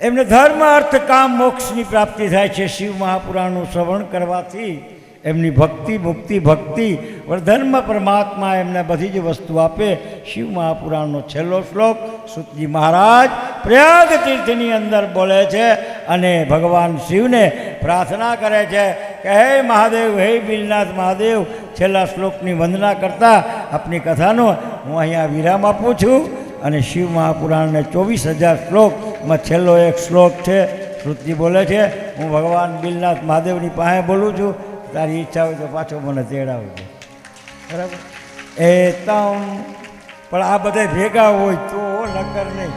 એમને ધર્મ અર્થ કામ મોક્ષની પ્રાપ્તિ થાય છે. શિવ મહાપુરાણનું શ્રવણ કરવાથી એમની ભક્તિ મુક્તિ ભક્તિ ધર્મ પરમાત્મા એમને બધી જ વસ્તુ આપે. શિવ મહાપુરાણનો છેલ્લો શ્લોક સુતજી મહારાજ પ્રયાગ તીર્થની અંદર બોલે છે અને ભગવાન શિવને પ્રાર્થના કરે છે કે હે મહાદેવ, હે બિલનાથ મહાદેવ, છેલ્લા શ્લોકની વંદના કરતા આપની કથાનો હું અહીંયા વિરામ આપું છું. અને શિવ મહાપુરાણને 24,000 શ્લોકમાં છેલ્લો એક શ્લોક છે. શ્રુતિ બોલે છે હું ભગવાન બિલનાથ મહાદેવની પાસે બોલું છું, તારી ઈચ્છા હોય તો પાછો મને તેડાવજો. બરાબર? એ તમ પણ આ બધા ભેગા હોય તો નકર નહીં.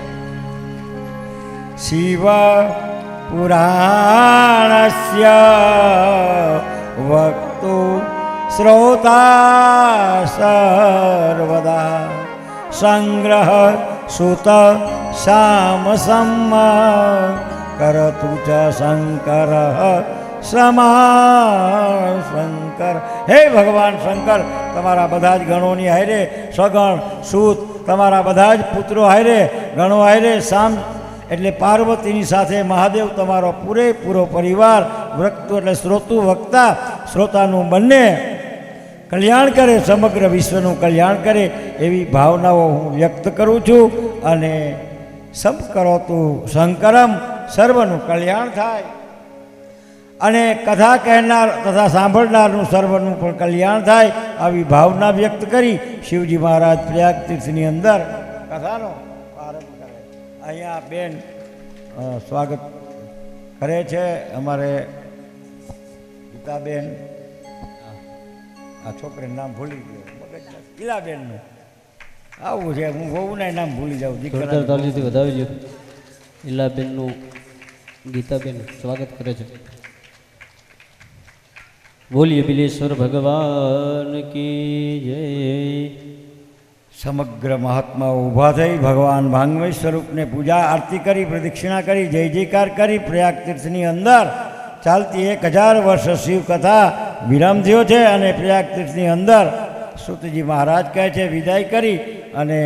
શિવ પુરાણસ્ય વક્તુ શ્રોતા સર્વદા સંગ્રહ સુત શામ સમ કરતુ ચ શંકર સમા શંકર. હે ભગવાન શંકર, તમારા બધા જ ગણોની હારે સગણ સૂત, તમારા બધા જ પુત્રો હારે ગણો હારે શામ એટલે પાર્વતીની સાથે મહાદેવ તમારો પૂરેપૂરો પરિવાર, વક્તુ એટલે શ્રોતુ વક્તા, શ્રોતાનું બંને કલ્યાણ કરે, સમગ્ર વિશ્વનું કલ્યાણ કરે એવી ભાવનાઓ હું વ્યક્ત કરું છું. અને સબ કરો તું શંકરમ, સર્વનું કલ્યાણ થાય. અને કથા કહેનાર તથા સાંભળનારનું સર્વનું પણ કલ્યાણ થાય આવી ભાવના વ્યક્ત કરી શિવજી મહારાજ પ્રયાગ તીર્થની અંદર કથાનો પ્રારંભ કરે. અહીંયા બેન સ્વાગત કરે છે અમારે ગીતાબેન. આ છોકરીનું નામ ભૂલી ગયો, ગીલાબેનનું આવું છે. હું બહુના નામ ભૂલી જાઉં. જોરદાર તાલીથી વધાવી લ્યો. ઈલાબેનનું ગીતાબેન સ્વાગત કરે છે. બોલીએ બિલેશ્વર ભગવાન કી જય. સમગ્ર મહાત્માઓ ઊભા થઈ ભગવાન ભાંગમય સ્વરૂપને પૂજા આરતી કરી, પ્રદક્ષિણા કરી, જય જયકાર કરી પ્રયાગ તીર્થની અંદર ચાલતી 1000 વર્ષ શિવ કથા વિરામ થયો છે. અને પ્રયાગ તીર્થની અંદર સુતજી મહારાજ કહે છે વિદાય કરી અને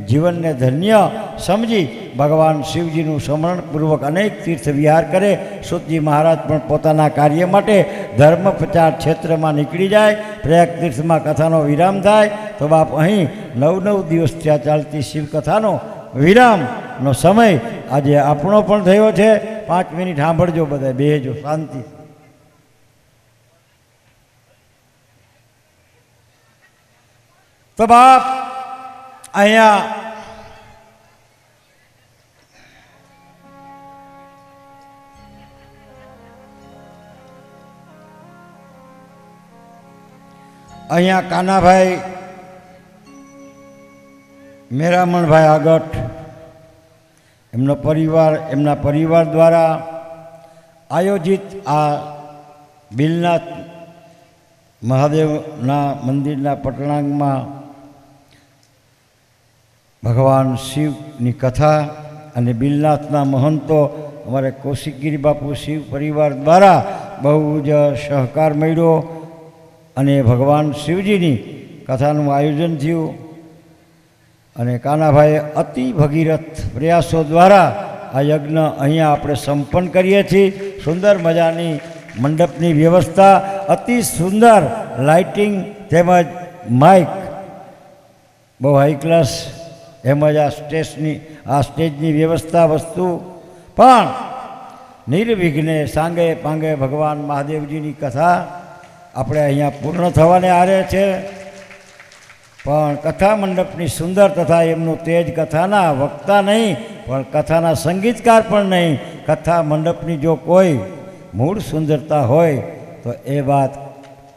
જીવનને ધન્ય સમજી ભગવાન શિવજીનું સ્મરણપૂર્વક અનેક તીર્થ વિહાર કરે. સુતજી મહારાજ પણ પોતાના કાર્ય માટે ધર્મ પ્રચાર ક્ષેત્રમાં નીકળી જાય. પ્રયાગ તીર્થમાં કથાનો વિરામ થાય તો બાપ અહીં 9 દિવસ ત્યાં ચાલતી શિવકથાનો વિરામનો સમય આજે આપણો પણ થયો છે. 5 મિનિટ સાંભળજો, બધા બેહજો શાંતિ. તો બાપ અહીંયા અહીંયા કાનાભાઈ મેરામણભાઈ આગઠ એમના પરિવાર દ્વારા આયોજિત આ બિલનાથ મહાદેવના મંદિરના પટણાંગમાં ભગવાન શિવની કથા અને બિલનાથના મહંતો અમારે કૌશિકગીરી બાપુ શિવ પરિવાર દ્વારા બહુ જ સહકાર મળ્યો અને ભગવાન શિવજીની કથાનું આયોજન થયું અને કાનાભાઈએ અતિ ભગીરથ પ્રયાસો દ્વારા આ યજ્ઞ અહીંયા આપણે સંપન્ન કરીએ છીએ. સુંદર મજાની મંડપની વ્યવસ્થા, અતિ સુંદર લાઇટિંગ તેમજ માઇક બહુ હાઈ ક્લાસ, એમજ આ સ્ટેજની વ્યવસ્થા વસ્તુ પણ નિર્વિઘ્ને સાંગે પાંગે ભગવાન મહાદેવજીની કથા આપણે અહીંયા પૂર્ણ થવાને આરે છે. પણ કથા મંડપની સુંદર તથા એમનું તેજ કથાના વક્તા નહીં પણ કથાના સંગીતકાર પણ નહીં. કથા મંડપની જો કોઈ મૂળ સુંદરતા હોય તો એ વાત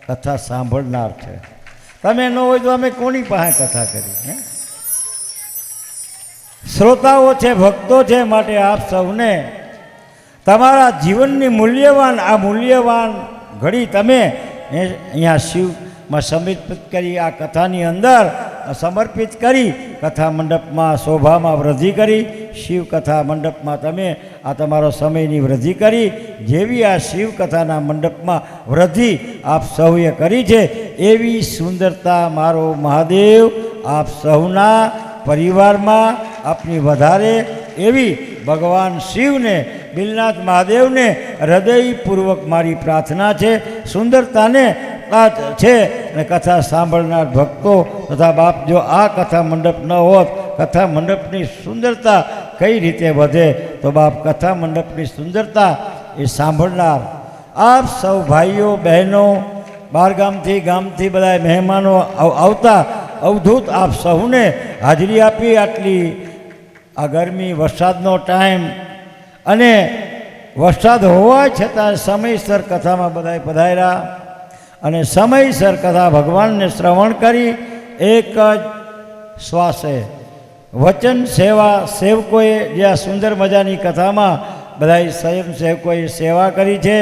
કથા સાંભળનાર છે. તમે ન હોય તો અમે કોની પાસે કથા કરી? હે, શ્રોતાઓ છે, ભક્તો છે, માટે આપ સૌને તમારા જીવનની મૂલ્યવાન ઘડી તમે અહીંયા શિવમાં સમર્પિત કરી, આ કથાની અંદર સમર્પિત કરી, કથા મંડપમાં શોભામાં વૃદ્ધિ કરી, શિવ કથા મંડપમાં તમે આ તમારો સમયની વૃદ્ધિ કરી. જેવી આ શિવ કથાના મંડપમાં વૃદ્ધિ આપ સૌએ કરી છે એવી સુંદરતા મારો મહાદેવ આપ સૌના પરિવારમાં આપની વધારે એવી ભગવાન શિવને, બિલનાથ મહાદેવને હૃદયપૂર્વક મારી પ્રાર્થના છે. સુંદરતાને છે અને કથા સાંભળનાર ભક્તો તથા બાપ, જો આ કથા મંડપ ન હોત, કથા મંડપની સુંદરતા કઈ રીતે વધે? તો બાપ, કથા મંડપની સુંદરતા એ સાંભળનાર આપ સૌ ભાઈઓ બહેનો, બહારગામથી ગામથી બધા મહેમાનો આવતા અવધૂત આપ સૌને હાજરી આપી. આટલી આ ગરમી, વરસાદનો ટાઈમ અને વરસાદ હોવા છતાં સમયસર કથામાં બધાએ પધાર્યા અને સમયસર કથા ભગવાનને શ્રવણ કરી એક જ શ્વાસે વચન સેવા સેવકોએ જે આ સુંદર મજાની કથામાં બધાએ સ્વયં સેવકોએ સેવા કરી છે.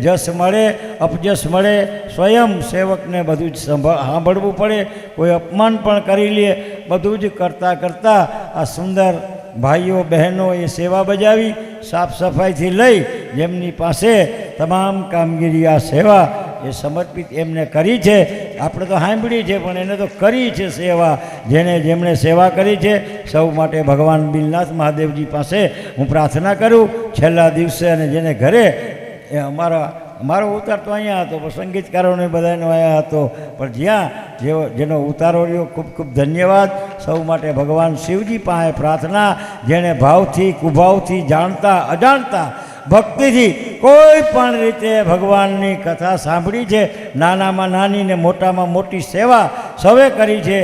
જસ મળે અપજસ મળે, સ્વયં સેવકને બધું જ સાંભળવું પડે, કોઈ અપમાન પણ કરી લે, બધું જ કરતાં આ સુંદર ભાઈઓ બહેનો એ સેવા બજાવી. સાફ સફાઈથી લઈ જેમની પાસે તમામ કામગીરી આ સેવા એ સમર્પિત એમને કરી છે. આપણે તો સાંભળી છે પણ એને તો કરી છે સેવા. જેમણે સેવા કરી છે સૌ માટે ભગવાન બિલનાથ મહાદેવજી પાસે હું પ્રાર્થના કરું છેલ્લા દિવસે. અને જેને ઘરે એ અમારો ઉતાર તો અહીંયા હતો, પણ સંગીતકારોને બધાનો અહીંયા હતો, પણ જ્યાં જેનો ઉતારો રહ્યો ખૂબ ખૂબ ધન્યવાદ. સૌ માટે ભગવાન શિવજી પાસે પ્રાર્થના, જેણે ભાવથી કુભાવથી જાણતા અજાણતા ભક્તિથી કોઈ પણ રીતે ભગવાનની કથા સાંભળી છે, નાનામાં નાની ને મોટામાં મોટી સેવા સૌએ કરી છે,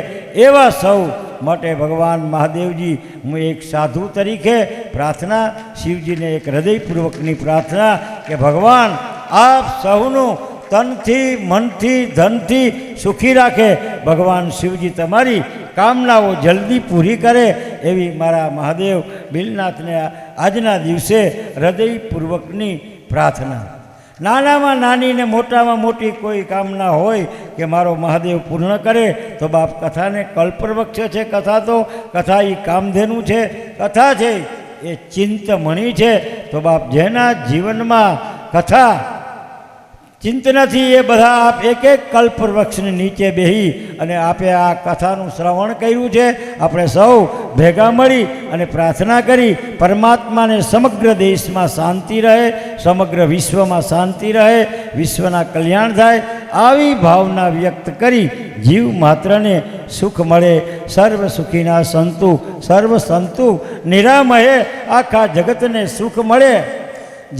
એવા સૌ માટે ભગવાન મહાદેવજી, હું એક સાધુ તરીકે પ્રાર્થના, શિવજીને એક હૃદયપૂર્વકની પ્રાર્થના કે ભગવાન આપ સૌનું તનથી, મનથી, ધનથી સુખી રાખે. ભગવાન શિવજી તમારી કામનાઓ જલ્દી પૂરી કરે એવી મારા મહાદેવ બિલનાથને આજના દિવસે હૃદયપૂર્વકની પ્રાર્થના. નાનામાં નાની ને મોટામાં મોટી કોઈ કામના હોય કે મારો મહાદેવ પૂર્ણ કરે તો બાપ, કથાને કલ્પવૃક્ષ છે. કથા એ કામધેનું છે, કથા છે એ ચિંતમણી છે. તો બાપ, જેના જીવનમાં કથા ચિંતનથી એ બધા આપ એક કલ્પવૃક્ષની નીચે બેસી અને આપે આ કથાનું શ્રવણ કર્યું છે. આપણે સૌ ભેગા મળી અને પ્રાર્થના કરી પરમાત્માને સમગ્ર દેશમાં શાંતિ રહે, સમગ્ર વિશ્વમાં શાંતિ રહે, વિશ્વના કલ્યાણ થાય, આવી ભાવના વ્યક્ત કરી જીવ માત્રને સુખ મળે. સર્વ સુખીના સંતુ, સર્વ સંતુ નિરામયે, આખા જગતને સુખ મળે,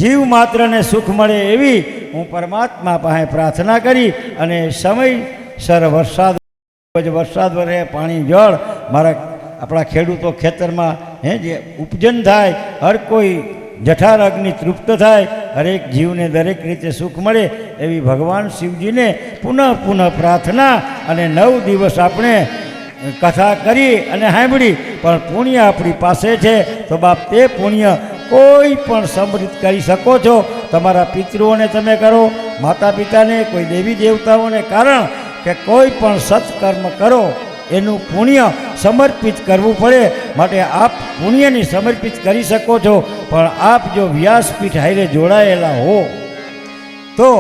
જીવ માત્રને સુખ મળે એવી હું પરમાત્મા પાસે પ્રાર્થના કરી અને સમયસર વરસાદ વરે, પાણી જળ આપણા ખેડૂતો ખેતરમાં જે ઉપજન થાય, હર કોઈ જઠાર અગ્નિ તૃપ્ત થાય, હરેક જીવને દરેક રીતે સુખ મળે એવી ભગવાન શિવજીને પુનઃ પુનઃ પ્રાર્થના. અને 9 દિવસ આપણે કથા કરી અને સાંભળી, પણ પુણ્ય આપણી પાસે છે તો બાપ તે પુણ્ય કોઈ પણ સમૃદ્ધ કરી શકો છો. તમારા પિતૃઓને તમે કરો, માતા પિતાને, કોઈ દેવી દેવતાઓને, કારણ કે કોઈ પણ સત્કર્મ કરો એનું પુણ્ય સમર્પિત કરવું પડે. માટે આપ પુણ્યની સમર્પિત કરી શકો છો, પણ આપ જો વ્યાસપીઠ હારે જોડાયેલા હો તો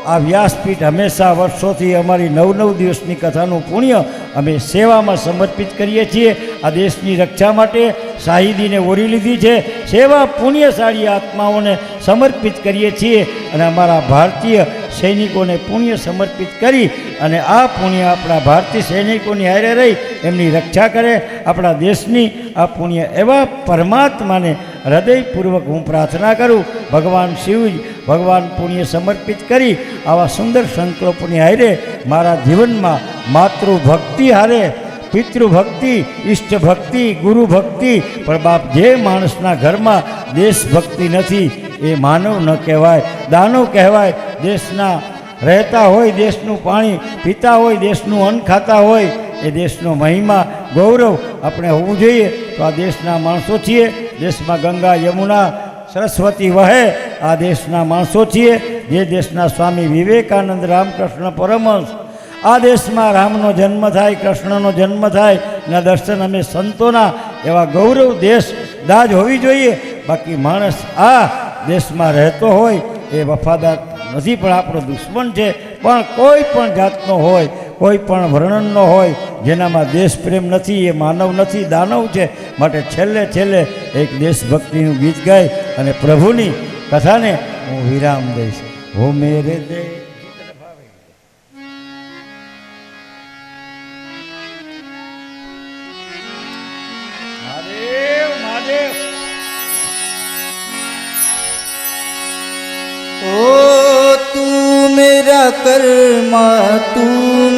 આ વ્યાસપીઠ હંમેશા વર્ષોથી અમારી 9 દિવસની કથાનું પુણ્ય અમે સેવામાં સમર્પિત કરીએ છીએ. આ દેશની રક્ષા માટે શાહિદીને ઓરી લીધી છે, સેવા પુણ્યશાળી આત્માઓને સમર્પિત કરીએ છીએ. અને અમારા ભારતીય સૈનિકોને પુણ્ય સમર્પિત કરી અને આ પુણ્ય આપણા ભારતીય સૈનિકોની હારે રહી એમની રક્ષા કરે. આપણા દેશની આ પુણ્ય એવા પરમાત્માને હૃદયપૂર્વક હું પ્રાર્થના કરું. ભગવાન શિવ ભગવાન પુણ્ય સમર્પિત કરી આવા સુંદર સંકલ્પોની હારે મારા જીવનમાં માતૃભક્તિ હારે પિતૃભક્તિ, ઈષ્ટભક્તિ, ગુરુભક્તિ, પણ બાપ જે માણસના ઘરમાં દેશભક્તિ નથી એ માનવ ન કહેવાય, દાનવ કહેવાય. દેશના રહેતા હોય, દેશનું પાણી પીતા હોય, દેશનું અન્ન ખાતા હોય, એ દેશનો મહિમા ગૌરવ આપણે હોવું જોઈએ. તો આ દેશના માણસો છીએ. દેશમાં ગંગા યમુના સરસ્વતી વહે, આ દેશના માણસો છીએ. જે દેશના સ્વામી વિવેકાનંદ રામકૃષ્ણ પરમહંસ, આ દેશમાં રામનો જન્મ થાય, કૃષ્ણનો જન્મ થાય ના દર્શન અમે સંતોના, એવા ગૌરવ દેશ દાજ હોવી જોઈએ. બાકી માણસ આ દેશમાં રહેતો હોય એ વફાદાર નથી, પણ આપણો દુશ્મન છે. પણ કોઈ પણ જાતનો હોય, કોઈ પણ વર્ણનનો હોય, જેનામાં દેશ પ્રેમ નથી એ માનવ નથી, દાનવ છે. માટે છેલ્લે એક દેશભક્તિનું ગીત ગાય અને પ્રભુની કથાને હું વિરામ દઈશ. હો મેરે દેશ ओ तू मेरा कर्मा, तू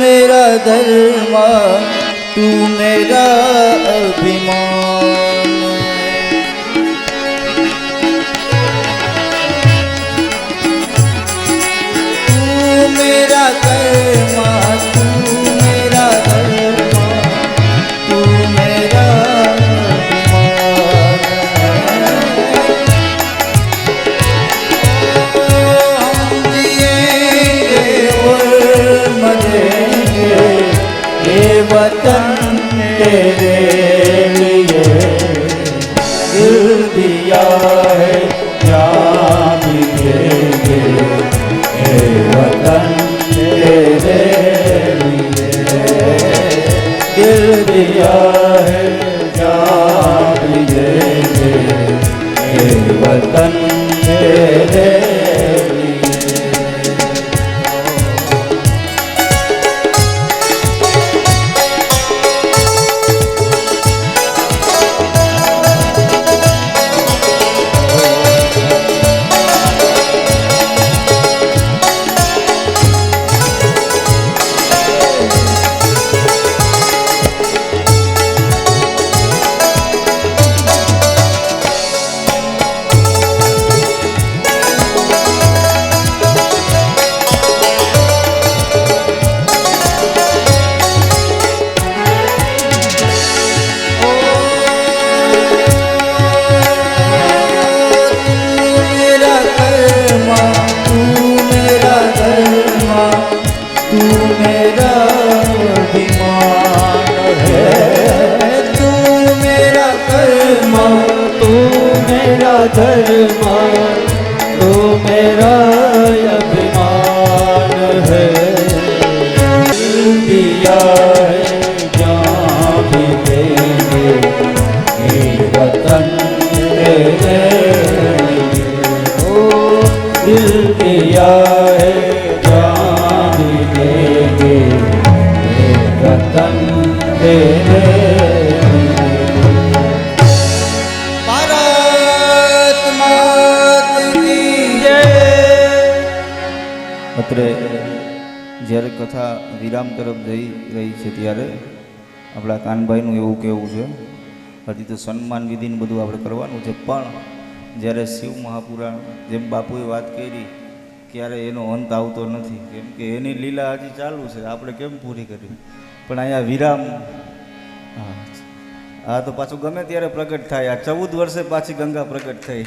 मेरा धर्मा, तू मेरा अभिमान. तू मेरा कर्मा, तू मेरा धर्मा, तू मेरा वतन तेरे लिए दिल दिया है, जान भी देंगे. हे वतन तेरे लिए दिल दिया है, जान भी देंगे. हे वतन तेरे धर्मा, तू मेरा अभिमान है. दिया है, जान भी देंगे. हे वतन तेरे लिए ओ दिल दिया है, जान भी देंगे. हे वतन तेरे અત્રે જ્યારે કથા વિરામ તરફ જઈ રહી છે ત્યારે આપણા કાનભાઈનું એવું કહેવું છે, હજી તો સન્માન વિધિને બધું આપણે કરવાનું છે, પણ જ્યારે શિવ મહાપુરાણ જેમ બાપુએ વાત કરી ક્યારે એનો અંત આવતો નથી, કેમ કે એની લીલા હજી ચાલુ છે, આપણે કેમ પૂરી કરી. પણ અહીંયા વિરામ, હા તો પાછું ગમે ત્યારે પ્રગટ થાય. આ 14 વર્ષે પાછી ગંગા પ્રગટ થઈ,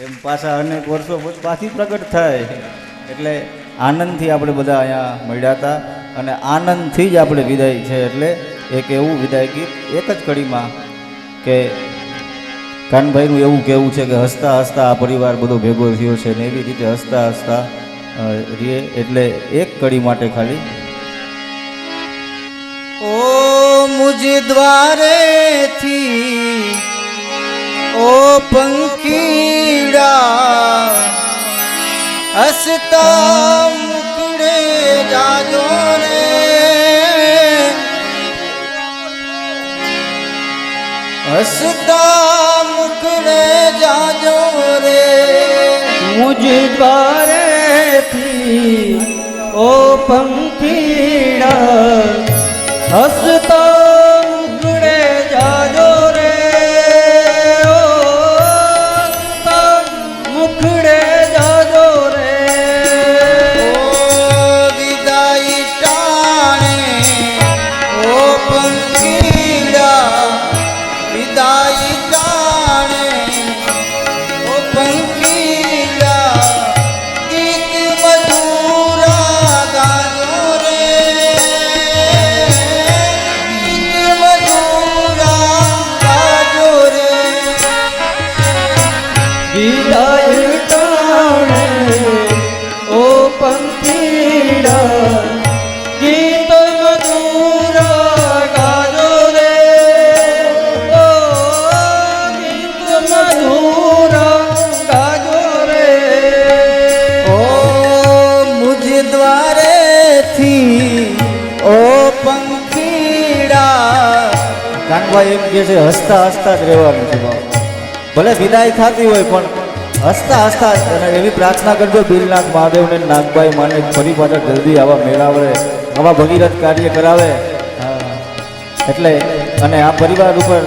એમ પાછા અનેક વર્ષો પછી પાછી પ્રગટ થાય. એટલે આનંદથી આપણે બધા અહીંયા મળ્યા હતા અને આનંદથી જ આપણે વિદાય છે. એટલે એક એવું વિદાય ગીત એક જ કડીમાં કે કાનભાઈનું એવું કહેવું છે કે હસતા હસતા આ પરિવાર બધો ભેગો થયો છે ને એવી રીતે હસતા હસતા રીએ. એટલે એક કડી માટે ખાલી ओ मुझ द्वारे थी ओ पंखीड़ा हसता मुकड़े जाजो रे हसता मुकड़े जाजो रे मुझ द्वारे थी ओ पंखीड़ा हसता मुकड़े जाजो रे ओ हसता मुकड़े जाजो रे ओ विदाई टाणे ओ पंखीड़ा विदाई टाणे ओ पंखीड़ा गीत मधुरा गाजो रे गीत मधुरा गाजो रे विदाई टाणे ओ पंखीड़ा गीत मधुरा गाजो रे ओ गीत मधुरा गाजो रे ओ मुझ द्वारे थी ओ पंखीड़ा કાનભાઈ એમ કહે છે હસતા હસતા જ રહેવાનું છે બાપ. ભલે વિદાય થતી હોય પણ હસતા હસતા જ. અને એવી પ્રાર્થના કરજો બિલનાથ મહાદેવને નાગભાઈ માને ફરી પાછા જલ્દી આવા મેળાવડે આવા ભગીરથ કાર્ય કરાવે. એટલે અને આ પરિવાર ઉપર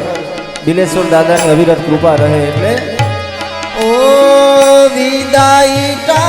બિલેશ્વર દાદાની અવિરત કૃપા રહે. એટલે ओ विदाई टा